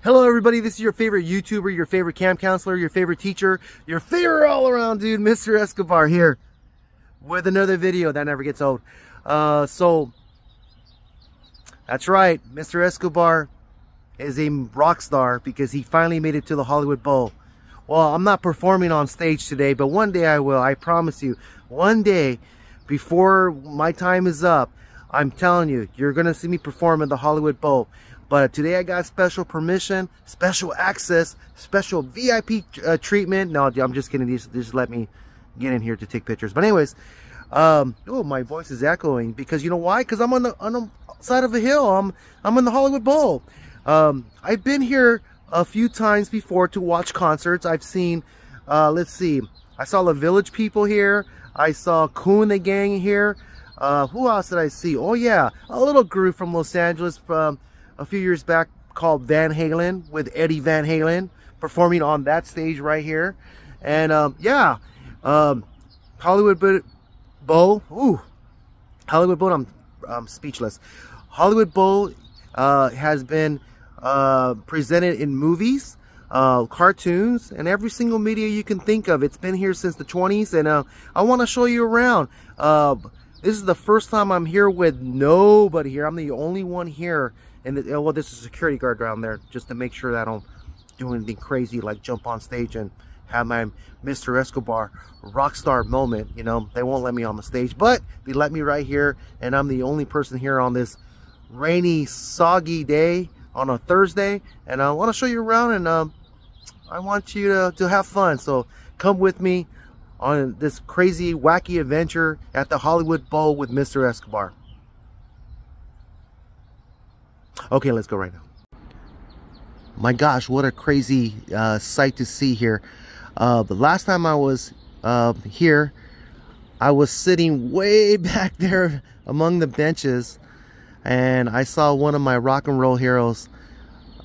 Hello everybody, this is your favorite YouTuber, your favorite camp counselor, your favorite teacher, your favorite all-around dude, Mr. Escobar here with another video that never gets old. So that's right, Mr. Escobar is a rock star because he finally made it to the Hollywood Bowl. Well, I'm not performing on stage today, but one day I will. I promise you, one day before my time is up, I'm telling you, you're gonna see me perform in the Hollywood Bowl. But today I got special permission, special access, special VIP treatment. No, I'm just kidding. Just let me get in here to take pictures. But anyways, oh, my voice is echoing because you know why? Because I'm on the side of a hill. I'm in the Hollywood Bowl. I've been here a few times before to watch concerts. I've seen, let's see, I saw the Village People here. I saw Kool and the Gang here. Who else did I see? Oh yeah, a little group from Los Angeles from a few years back called Van Halen, with Eddie Van Halen performing on that stage right here. And yeah, Hollywood Bowl. Ooh, Hollywood Bowl. I'm speechless. Hollywood Bowl has been presented in movies, cartoons, and every single media you can think of. It's been here since the 20s, and I want to show you around. This is the first time I'm here with nobody here. I'm the only one here. And well, there's a security guard down there just to make sure that I don't do anything crazy like jump on stage and have my Mr. Escobar rock star moment. You know, they won't let me on the stage, but they let me right here, and I'm the only person here on this rainy, soggy day on a Thursday. And I want to show you around, and I want you to have fun. So come with me on this crazy, wacky adventure at the Hollywood Bowl with Mr. Escobar. Okay, let's go right now. My gosh, what a crazy sight to see here. The last time I was here, I was sitting way back there among the benches, and I saw one of my rock and roll heroes,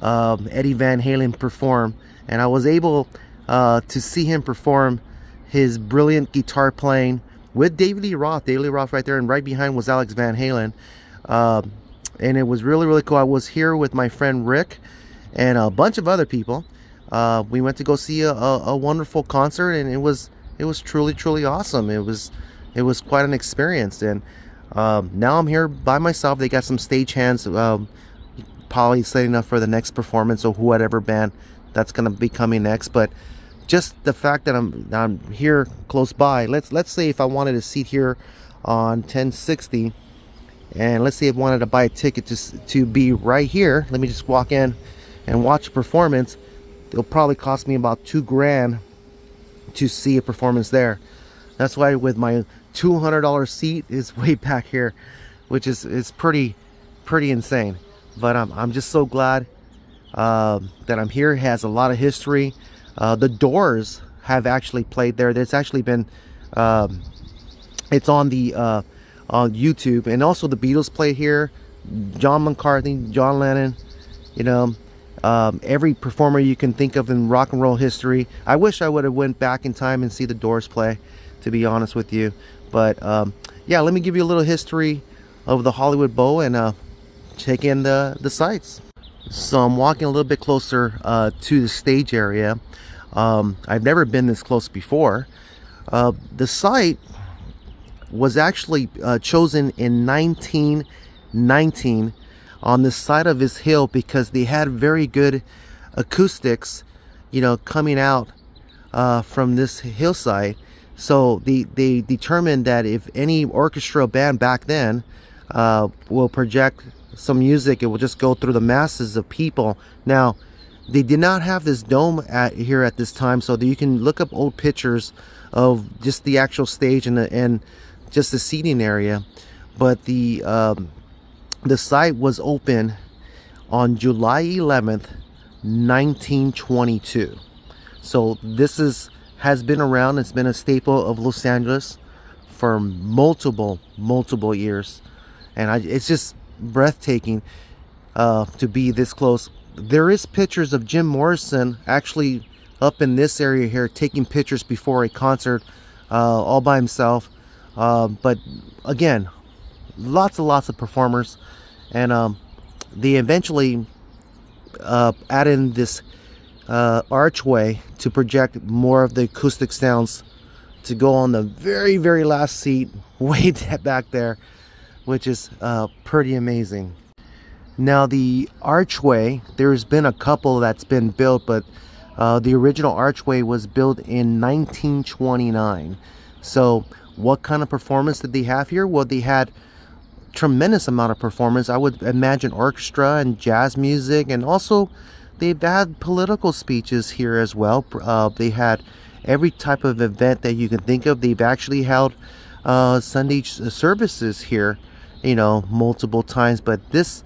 Eddie Van Halen, perform, and I was able to see him perform his brilliant guitar playing with David Lee Roth. David Lee Roth right there, and right behind was Alex Van Halen. And it was really, really cool. I was here with my friend Rick and a bunch of other people. We went to go see a wonderful concert, and it was truly, truly awesome. It was quite an experience. And now I'm here by myself. They got some stagehands probably setting up for the next performance, or whatever band that's gonna be coming next. But just the fact that I'm here close by. Let's say if I wanted a seat here on 1060. And let's say I wanted to buy a ticket to be right here. Let me just walk in and watch a performance. It'll probably cost me about $2,000 to see a performance there. That's why with my $200 seat is way back here, which is pretty insane. But I'm just so glad that I'm here. It has a lot of history. The Doors have actually played there. There's actually been it's on the on YouTube, and also the Beatles play here, John McCartney, John Lennon, you know, every performer you can think of in rock and roll history. I wish I would have went back in time and see the Doors play, to be honest with you. But yeah, let me give you a little history of the Hollywood Bowl and check in the sights. So I'm walking a little bit closer to the stage area. I've never been this close before. The site was actually chosen in 1919 on the side of this hill because they had very good acoustics, you know, coming out from this hillside. So they determined that if any orchestra band back then will project some music, it will just go through the masses of people. Now, they did not have this dome here at this time, so that you can look up old pictures of just the actual stage and just the seating area. But the site was open on July 11th, 1922. So this has been around. It's been a staple of Los Angeles for multiple years, and it's just breathtaking to be this close. There is pictures of Jim Morrison actually up in this area here taking pictures before a concert all by himself. But again, lots of performers, and they eventually add in this archway to project more of the acoustic sounds to go on the very, very last seat way back there, which is pretty amazing. Now the archway, there's been a couple that's been built, but the original archway was built in 1929. So what kind of performance did they have here? Well, they had tremendous amount of performance. I would imagine orchestra and jazz music, and also they've had political speeches here as well. They had every type of event that you can think of. They've actually held Sunday services here, you know, multiple times. But this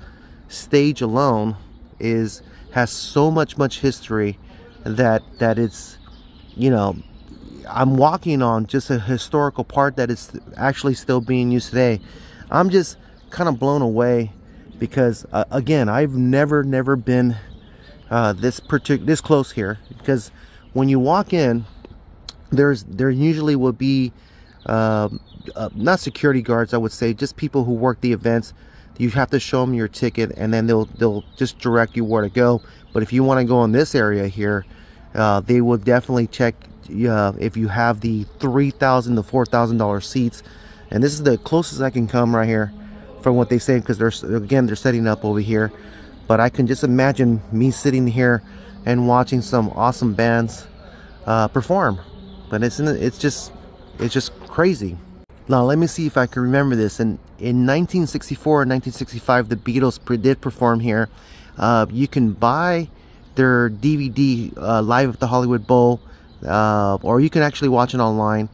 stage alone has so much history that it's, you know, I'm walking on just a historical part that is actually still being used today. I'm just kind of blown away because again, I've never been this close here, because when you walk in, there usually will be not security guards, I would say, just people who work the events. You have to show them your ticket, and then they'll just direct you where to go. But if you want to go in this area here, they will definitely check if you have the $3,000 to $4,000 seats. And this is the closest I can come right here from what they say, because they're setting up over here. But I can just imagine me sitting here and watching some awesome bands perform. But it's just crazy. Now let me see if I can remember this. In 1964 and 1965, the Beatles did perform here. You can buy their DVD Live at the Hollywood Bowl, or you can actually watch it online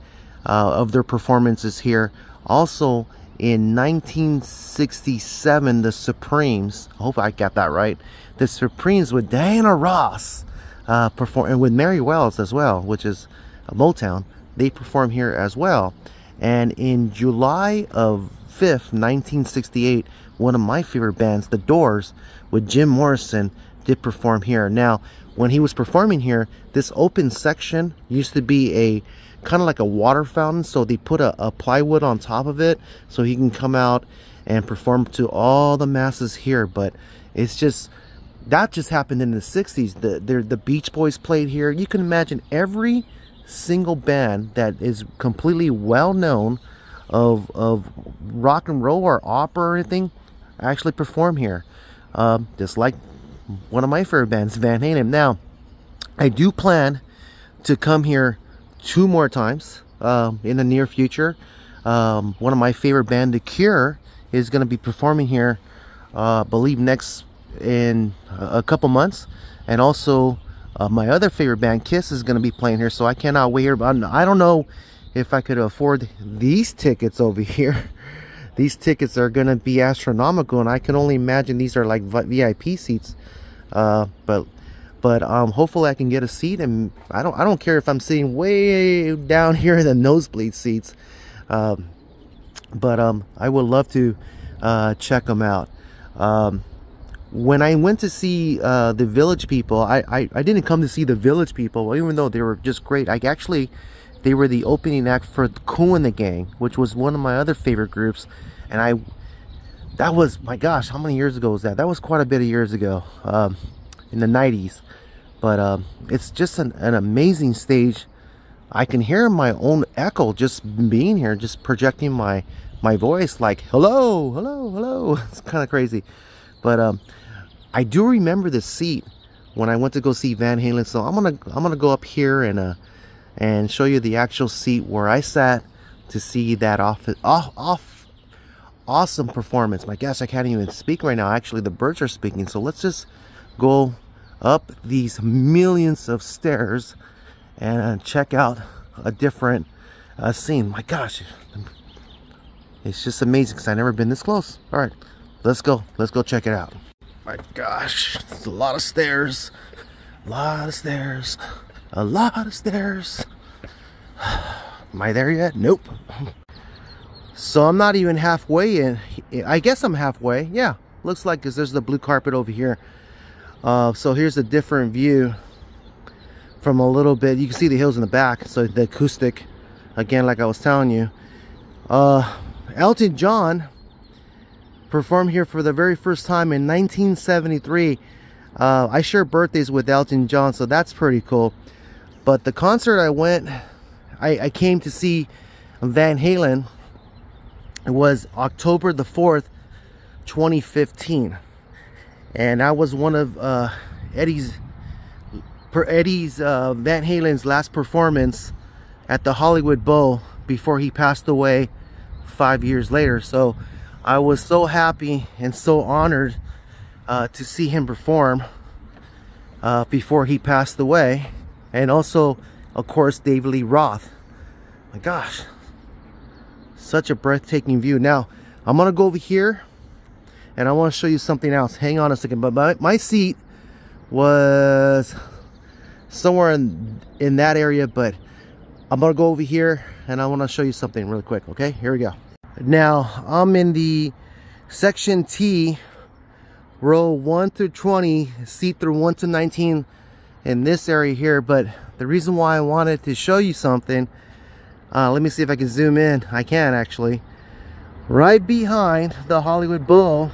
of their performances here. Also in 1967, the Supremes, I hope I got that right, the Supremes with Diana Ross perform, and with Mary Wells as well, which is Motown. They perform here as well. And in July of 5th, 1968, one of my favorite bands, The Doors, with Jim Morrison, did perform here. Now, when he was performing here, this open section used to be a kind of like a water fountain, so they put a plywood on top of it so he can come out and perform to all the masses here. But it's just, that just happened in the 60s. The Beach Boys played here. You can imagine every single band that is completely well known of rock and roll or opera or anything actually perform here, just like one of my favorite bands, Van Halen. Now I do plan to come here 2 more times in the near future. One of my favorite band, The Cure, is going to be performing here, I believe in a couple months. And also my other favorite band, Kiss, is going to be playing here, so I cannot wait here. But I don't know if I could afford these tickets over here. These tickets are going to be astronomical, and I can only imagine these are like VIP seats. But hopefully I can get a seat, and I don't care if I'm sitting way down here in the nosebleed seats. But I would love to check them out. When I went to see the Village People, I didn't come to see the Village People, even though they were just great. They were the opening act for Kool and the Gang, which was one of my other favorite groups. And that was, my gosh, how many years ago was that? That was quite a bit of years ago, in the 90s. But it's just an amazing stage. I can hear my own echo just being here, just projecting my voice like, hello, hello, hello. It's kind of crazy. But I do remember the seat when I went to go see Van Halen. So I'm gonna go up here and show you the actual seat where I sat to see that awesome performance. My gosh, I can't even speak right now. Actually, the birds are speaking. So let's just go up these millions of stairs and check out a different scene. My gosh, it's just amazing because I've never been this close. All right, let's go check it out. My gosh, it's a lot of stairs, a lot of stairs. Am I there yet? Nope. So I'm not even halfway in. I guess I'm halfway. Yeah, looks like, because there's the blue carpet over here. So here's a different view from a little bit. You can see the hills in the back, so the acoustic, again, like I was telling you. Elton John performed here for the very first time in 1973. I share birthdays with Elton John, so that's pretty cool. But the concert I came to see Van Halen. It was October the 4th, 2015. And I was one of Eddie's Van Halen's last performance at the Hollywood Bowl before he passed away 5 years later. So I was so happy and so honored to see him perform before he passed away. And also, of course, David Lee Roth. My gosh, such a breathtaking view. Now I'm gonna go over here and I want to show you something else. Hang on a second. But my seat was somewhere in that area, but I'm gonna go over here and I want to show you something really quick. Okay, here we go. Now I'm in the section T, row 1 through 20, seat through 1 to 19 in this area here. But the reason why I wanted to show you something, let me see if I can zoom in. I can actually. Right behind the Hollywood Bowl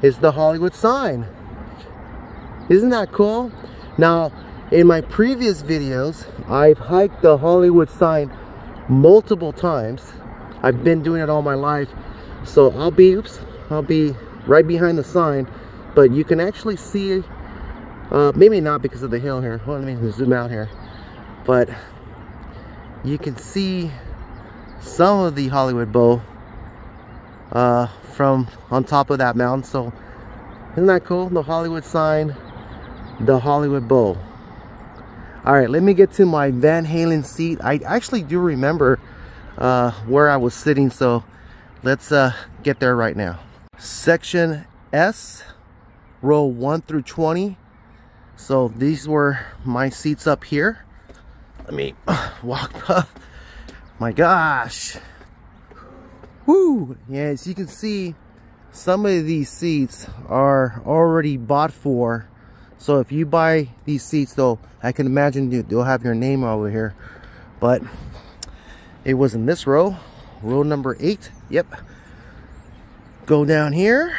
is the Hollywood sign. Isn't that cool? Now, in my previous videos, I've hiked the Hollywood sign multiple times. I've been doing it all my life. So I'll be right behind the sign, but you can actually see, maybe not because of the hill here. Well, let me zoom out here. But you can see some of the Hollywood Bowl from on top of that mountain. So isn't that cool? The Hollywood sign, the Hollywood Bowl. All right, let me get to my Van Halen seat. I actually do remember where I was sitting, so let's get there right now. Section S, row 1 through 20. So these were my seats up here. Let me walk up. My gosh. Woo! Yeah, as you can see, some of these seats are already bought for. So if you buy these seats, though, I can imagine they'll have your name over here. But it was in this row number 8. Yep. Go down here.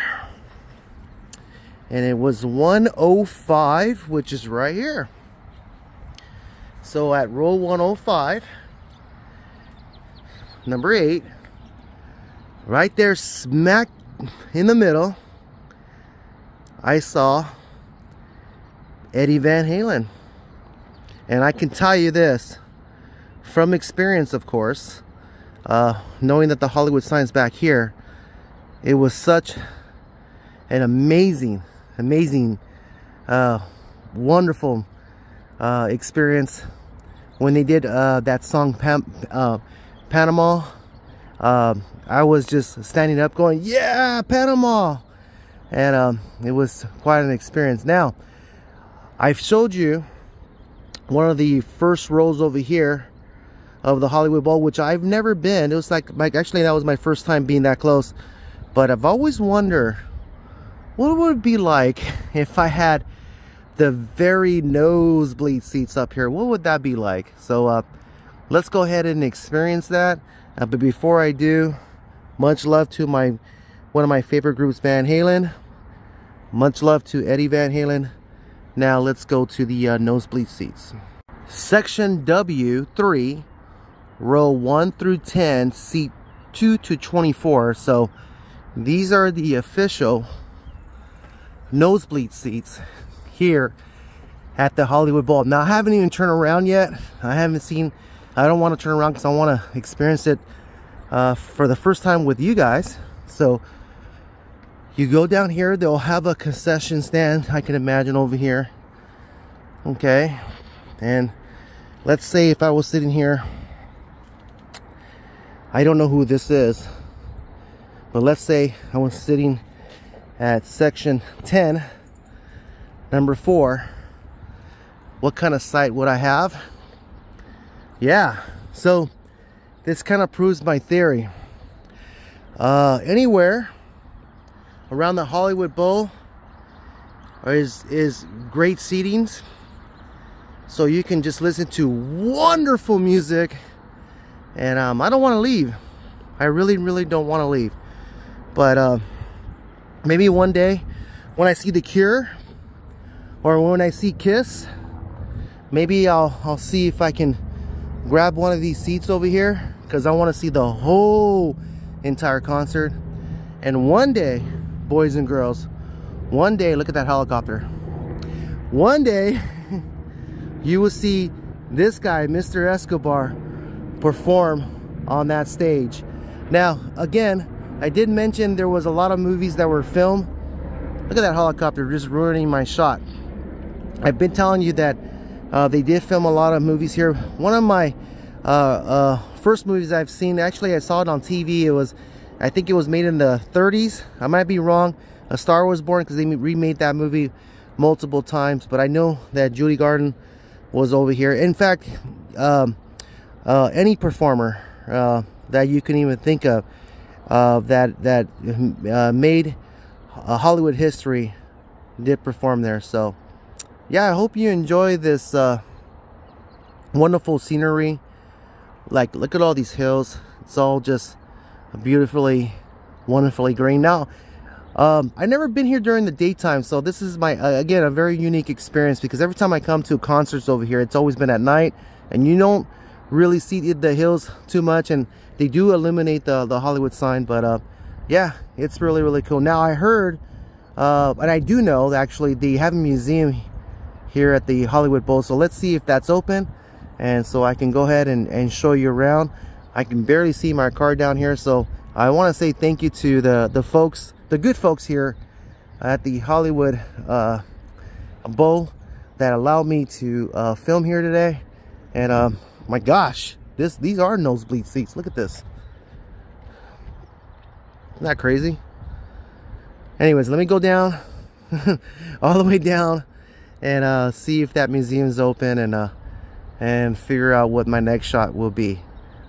And it was 105, which is right here. So at row 105, number 8, right there smack in the middle, I saw Eddie Van Halen. And I can tell you this, from experience, of course, knowing that the Hollywood sign's back here, it was such an amazing, wonderful experience when they did that song Panama. I was just standing up going, yeah, Panama. And it was quite an experience. Now, I've showed you one of the first rows over here of the Hollywood Bowl, which I've never been. It was like actually that was my first time being that close. But I've always wondered, what would it be like if I had the very nosebleed seats up here? What would that be like? So let's go ahead and experience that. But before I do, much love to one of my favorite groups, Van Halen. Much love to Eddie Van Halen. Now let's go to the nosebleed seats. Section W3, row 1 through 10, seat 2 to 24. So these are the official nosebleed seats here at the Hollywood Bowl. Now I haven't even turned around yet. I don't want to turn around because I want to experience it for the first time with you guys. So you go down here, they'll have a concession stand, I can imagine, over here. Okay, and let's say if I was sitting here, I don't know who this is, but let's say I was sitting at section 10, number 4. What kind of sight would I have? Yeah, so this kind of proves my theory. Anywhere around the Hollywood Bowl is great seatings, so you can just listen to wonderful music. And I don't want to leave. I really don't want to leave. But maybe one day when I see The Cure or when I see Kiss, maybe I'll see if I can grab one of these seats over here, because I want to see the whole entire concert. And one day, boys and girls, one day, look at that helicopter. One day, you will see this guy, Mr. Escobar, perform on that stage. Now, again, I did mention there was a lot of movies that were filmed. Look at that helicopter just ruining my shot. I've been telling you that they did film a lot of movies here. One of my first movies I've seen, actually I saw it on TV. It was, I think it was made in the 30s. I might be wrong. A Star Was Born, because they remade that movie multiple times. But I know that Judy Garland was over here. In fact, any performer that you can even think of that made Hollywood history did perform there. So yeah, I hope you enjoy this wonderful scenery. Like, look at all these hills. It's all just beautifully, wonderfully green. Now, I've never been here during the daytime, so this is my again, a very unique experience, because every time I come to concerts over here, it's always been at night, and you don't really see the hills too much, and they do illuminate the Hollywood sign. But yeah, it's really, really cool. Now, I heard and I do know that actually they have a museum here at the Hollywood Bowl, so let's see if that's open, and so I can go ahead and show you around. I can barely see my car down here, so I want to say thank you to the folks, the good folks here at the Hollywood Bowl that allowed me to film here today. And my gosh, these are nosebleed seats. Look at this. Isn't that crazy? Anyways, let me go down all the way down and see if that museum's open, and figure out what my next shot will be.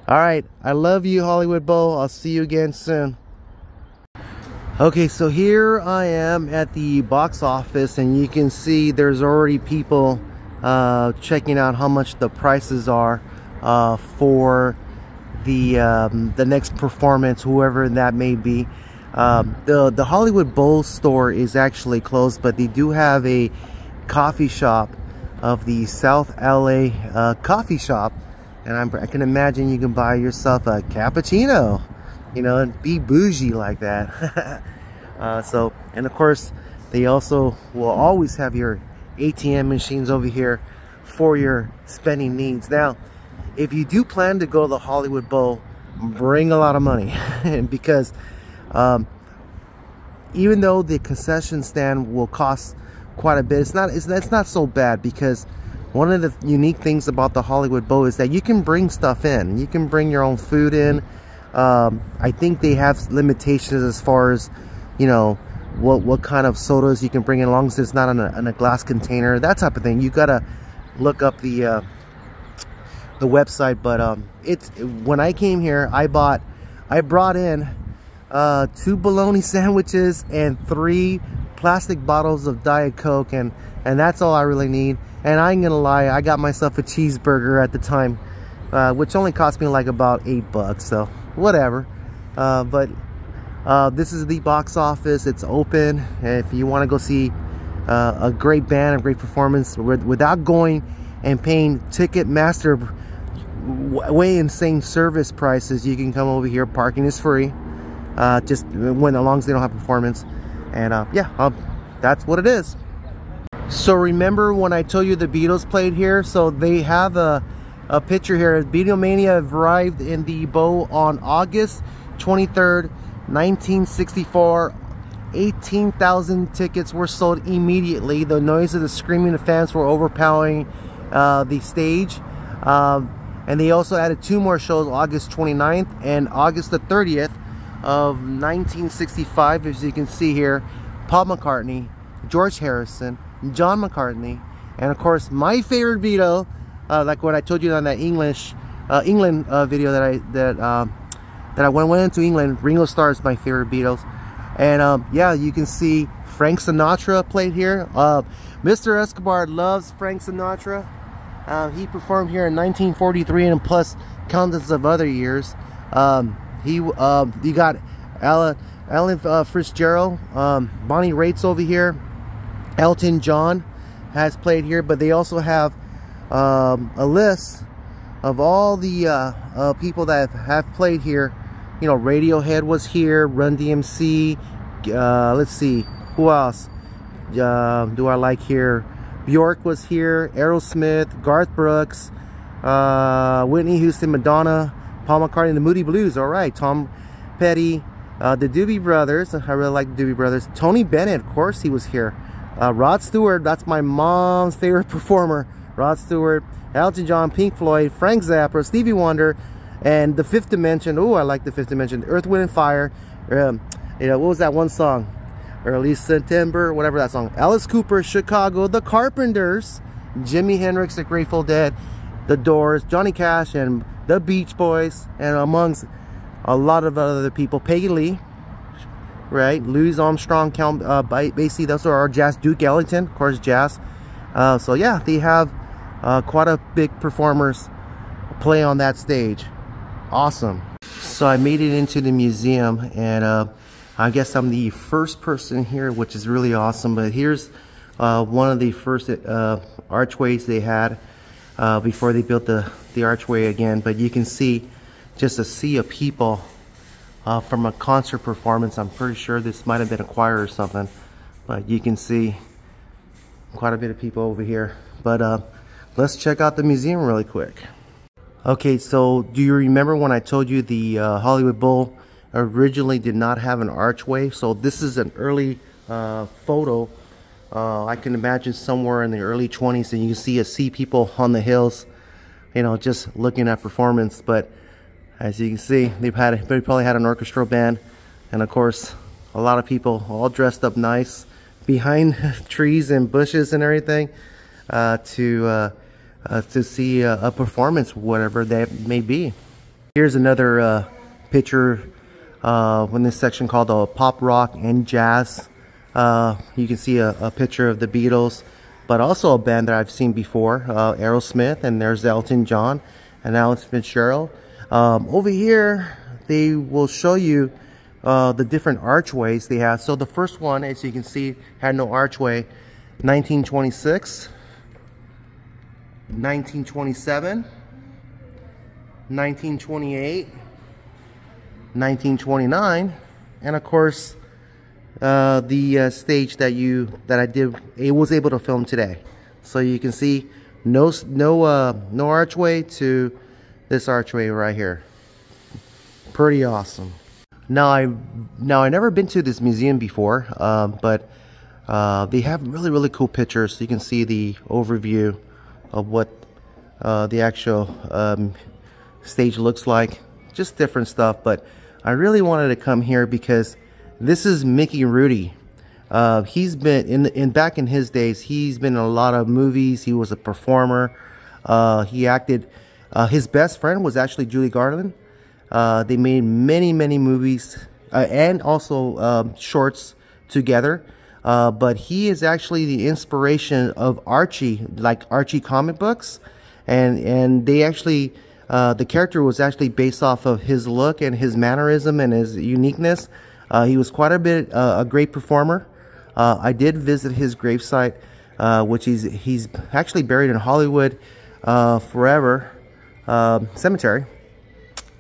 All right, I love you, Hollywood Bowl. I'll see you again soon. Okay, so here I am at the box office, and you can see there's already people checking out how much the prices are for the next performance, whoever that may be. The Hollywood Bowl store is actually closed, but they do have a coffee shop of the South LA coffee shop, and I can imagine you can buy yourself a cappuccino, you know, and be bougie like that. So, and of course, they also will always have your ATM machines over here for your spending needs. Now, if you do plan to go to the Hollywood Bowl, bring a lot of money, because even though the concession stand will cost quite a bit, it's not so bad, because one of the unique things about the Hollywood Bowl is that you can bring stuff in. You can bring your own food in. I think they have limitations as far as, you know, what kind of sodas you can bring in, as long as it's not in a glass container, that type of thing. You gotta look up the website. But it's, when I came here, I brought in 2 bologna sandwiches and 3 plastic bottles of Diet Coke, and that's all I really need. And I ain't gonna lie, I got myself a cheeseburger at the time, which only cost me like about $8, so whatever. But this is the box office. It's open, and if you want to go see a great band, a great performance without going and paying Ticketmaster way insane service prices, you can come over here. Parking is free, just as long as they don't have performance. And yeah, that's what it is. So remember when I told you the Beatles played here? So they have a picture here. Beatlemania arrived in the Bowl on August 23rd, 1964. 18,000 tickets were sold immediately. The noise of the screaming of fans were overpowering the stage. And they also added 2 more shows, August 29th and August the 30th of 1965. As you can see here, Paul McCartney, George Harrison, John McCartney, and of course my favorite Beatle, like what I told you on that England video that I went into England. Ringo Starr is my favorite Beatles. And yeah, you can see Frank Sinatra played here. Mr. Escobar loves Frank Sinatra. He performed here in 1943 and plus countless of other years. You got Alan Fitzgerald, Bonnie Raitt's over here, Elton John, has played here, but they also have a list of all the people that have played here. You know, Radiohead was here, Run DMC, let's see, who else do I like here? Bjork was here, Aerosmith, Garth Brooks, Whitney Houston, Madonna, Paul McCartney, the Moody Blues, all right, Tom Petty, the Doobie Brothers, I really like the Doobie Brothers, Tony Bennett, of course he was here, Rod Stewart, that's my mom's favorite performer, Rod Stewart, Elton John, Pink Floyd, Frank Zappa, Stevie Wonder, and The Fifth Dimension. Oh, I like The Fifth Dimension. Earth, Wind and Fire. You know, what was that one song? Early September, whatever that song. Alice Cooper, Chicago, The Carpenters, Jimi Hendrix, The Grateful Dead, The Doors, Johnny Cash, and The Beach Boys, and amongst a lot of other people. Peggy Lee, right? Louis Armstrong, Count Basie. Those are our jazz. Duke Ellington, of course, jazz. So yeah, they have quite a big performers play on that stage. Awesome. So I made it into the museum, and I guess I'm the first person here, which is really awesome. But here's one of the first archways they had before they built the archway again. But you can see just a sea of people from a concert performance. I'm pretty sure this might have been a choir or something, but you can see quite a bit of people over here. But let's check out the museum really quick. Okay, so do you remember when I told you the Hollywood Bowl originally did not have an archway? So this is an early photo. I can imagine somewhere in the early 20s, and you can see people on the hills, you know, just looking at performance. But as you can see, they probably had an orchestral band, and of course a lot of people all dressed up nice behind trees and bushes and everything to see a performance, whatever that may be. Here's another picture in this section called Pop Rock and Jazz. You can see a picture of the Beatles, but also a band that I've seen before, Aerosmith, and there's Elton John and Alex Fitzgerald. Over here, they will show you the different archways they have. So the first one, as you can see, had no archway. 1926. 1927, 1928, 1929, and of course the stage that I was able to film today. So you can see no archway to this archway right here. Pretty awesome. Now I never been to this museum before, but they have really cool pictures. So you can see the overview of what the actual stage looks like, just different stuff. But I really wanted to come here because this is Mickey Rooney. He's been back in his days, he's been in a lot of movies. He was a performer. He acted. His best friend was actually Julie Garland. They made many movies and also shorts together. But he is actually the inspiration of Archie, like Archie comic books, and they actually the character was actually based off of his look and his mannerism and his uniqueness. He was quite a great performer. I did visit his gravesite, which he's actually buried in Hollywood Forever Cemetery.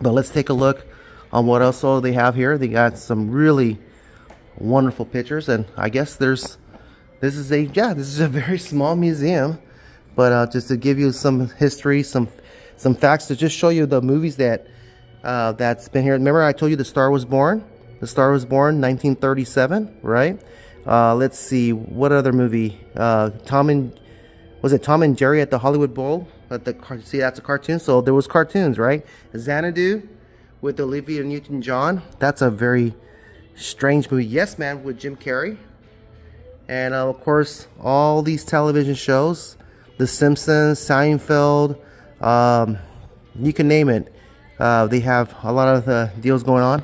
But let's take a look on what else they have here. They got some really wonderful pictures, and I guess this is a very small museum, but just to give you some history, some facts, to just show you the movies that's been here. Remember I told you The Star Was Born? The Star Was Born, 1937, right? Let's see, what other movie? Tom and Jerry at the Hollywood Bowl? See, that's a cartoon. So there was cartoons, right? Xanadu with Olivia Newton-John. That's a very strange movie. Yes Man with Jim Carrey. And of course all these television shows, The Simpsons, Seinfeld, you can name it. They have a lot of deals going on,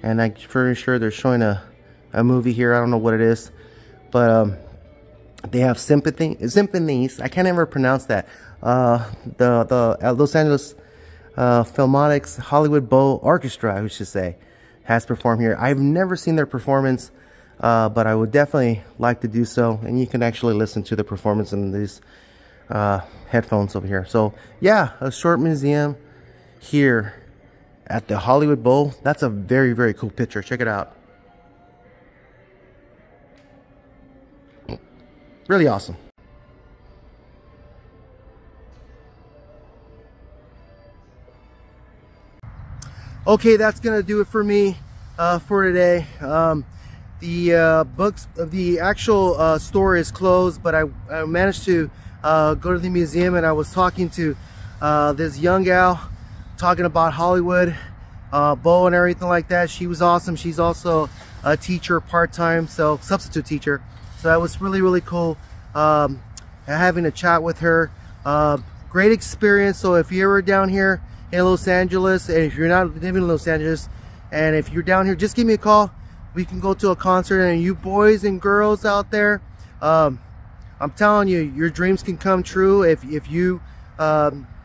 and I'm pretty sure they're showing a movie here. I don't know what it is, but they have symphonies. I can't ever pronounce that. The Los Angeles Philharmonic's Hollywood Bowl Orchestra, I should say, has performed here. I've never seen their performance but I would definitely like to do so, and you can actually listen to the performance in these headphones over here. So yeah, a short museum here at the Hollywood Bowl. That's a very, very cool picture. Check it out. Really awesome. Okay, that's gonna do it for me for today. The actual store is closed, but I managed to go to the museum, and I was talking to this young gal talking about Hollywood Bowl and everything like that. She was awesome. She's also a teacher part-time, so substitute teacher. So that was really, really cool having a chat with her. Great experience. So if you're ever down here in Los Angeles, and if you're not living in Los Angeles, and if you're down here, just give me a call. We can go to a concert. And you boys and girls out there, I'm telling you, your dreams can come true if you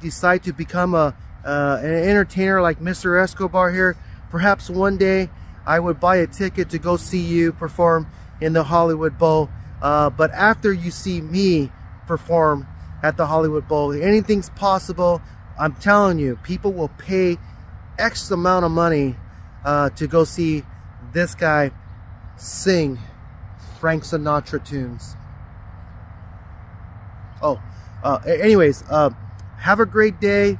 decide to become an entertainer like Mr. Escobar here. Perhaps one day I would buy a ticket to go see you perform in the Hollywood Bowl. But after you see me perform at the Hollywood Bowl, anything's possible. I'm telling you, people will pay X amount of money to go see this guy sing Frank Sinatra tunes. Oh, anyways, have a great day.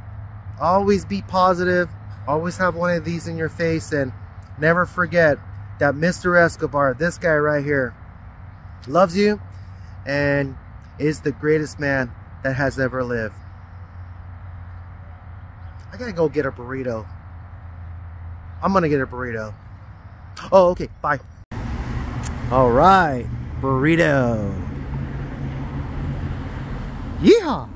Always be positive. Always have one of these in your face, and never forget that Mr. Escobar, this guy right here, loves you and is the greatest man that has ever lived. I gotta go get a burrito. I'm gonna get a burrito. Oh, okay, bye. All right, burrito. Yeehaw!